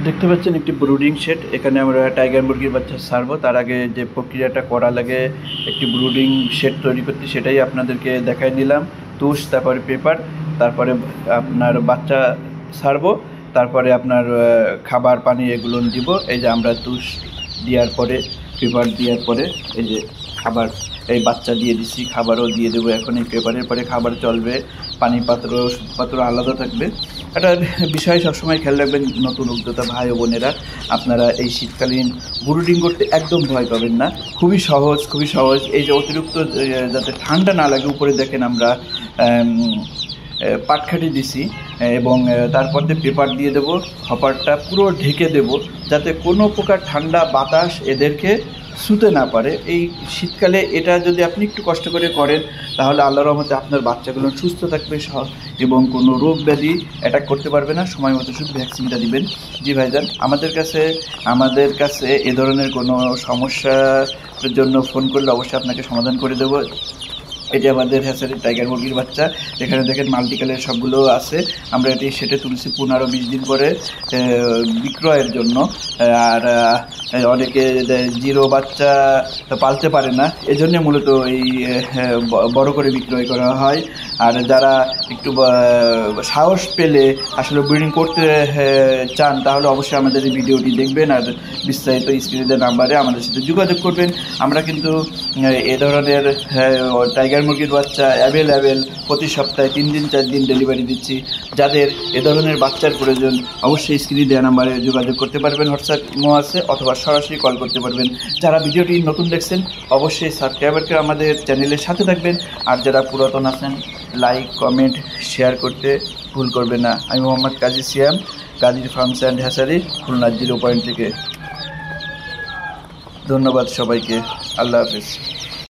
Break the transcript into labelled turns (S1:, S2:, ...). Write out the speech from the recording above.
S1: দেখতে পাচ্ছেন একটি ব্রুডিং শেড। এখানে আমরা টাইগার মুরগির বাচ্চা ছাড়বো। তার আগে যে প্রক্রিয়াটা করা লাগে একটি ব্রুডিং শেড তৈরি করতে, সেটাই আপনাদেরকে দেখাই নিলাম। তুষ, তারপরে পেপার, তারপরে আপনার বাচ্চা ছাড়বো, তারপরে আপনার খাবার পানি এগুলো দিব। এই যে আমরা তুষ দেওয়ার পরে, পেপার দেওয়ার পরে এই যে খাবার, এই বাচ্চা দিয়ে দিচ্ছি, খাবারও দিয়ে দেবো। এখন এই পেপারের পরে খাবার চলবে, পানি পাত্র আলাদা থাকবে। একটা বিষয় সবসময় খেয়াল রাখবেন নতুন উদ্যোক্তা ভাই ও বোনেরা, আপনারা এই শীতকালীন ব্রুডিং করতে একদম ভয় পাবেন না। খুবই সহজ। এই যে অতিরিক্ত যাতে ঠান্ডা না লাগে, উপরে দেখেন আমরা পাটখাটি দিছি এবং তারপর দিয়ে পেপার দিয়ে দেবো। হপারটা পুরো ঢেকে দেব, যাতে কোনো প্রকার ঠান্ডা বাতাস এদেরকে ছুঁতে না পারে। এই শীতকালে এটা যদি আপনি একটু কষ্ট করে করেন, তাহলে আল্লাহর রহমতে আপনার বাচ্চাগুলো সুস্থ থাকবে এবং কোনো রোগ ব্যাধি অ্যাটাক করতে পারবে না। সময় মতো শুধু ভ্যাকসিনটা দিবেন। জি ভাইজান, আমাদের কাছে এ ধরনের কোনো সমস্যার জন্য ফোন করলে অবশ্যই আপনাকে সমাধান করে দেবো। এটি আমাদের হ্যাচারি টাইগার মুরগির বাচ্চা। এখানে দেখেন মাল্টি কালার সবগুলো আছে। আমরা এটি সেটে তুলছি 15-20 দিন পরে বিক্রয়ের জন্য। আর অনেকে জিরো বাচ্চা পালতে পারে না, এজন্য মূলত এই বড় করে বিক্রয় করা হয়। আর যারা একটু সাহস পেলে আসলে ব্রিডিং করতে চান, তাহলে অবশ্যই আমাদের এই ভিডিওটি দেখবেন আর বিস্তারিত স্ক্রিনে নাম্বারে আমাদের সাথে যোগাযোগ করবেন। আমরা কিন্তু এ ধরনের টাইগার মুরগির বাচ্চা অ্যাভেলেবেল প্রতি সপ্তাহে 3 দিন 4 দিন ডেলিভারি দিচ্ছি। যাদের এ ধরনের বাচ্চার প্রয়োজন অবশ্যই স্ক্রিনে দেওয়া নাম্বারে যোগাযোগ করতে পারবেন। হোয়াটসঅ্যাপ আছে অথবা সরাসরি কল করতে পারবেন। যারা ভিডিওটি নতুন দেখছেন অবশ্যই সাবস্ক্রাইব করে আমাদের চ্যানেলের সাথে থাকবেন। আর যারা পুরাতন আছেন লাইক, কমেন্ট, শেয়ার করতে ভুল করবেন না। আমি মোহাম্মদ কাজী সিয়াম, কাজীর farms and hatchery, Khulna 0 point থেকে। ধন্যবাদ সবাইকে। আল্লাহ হাফেজ।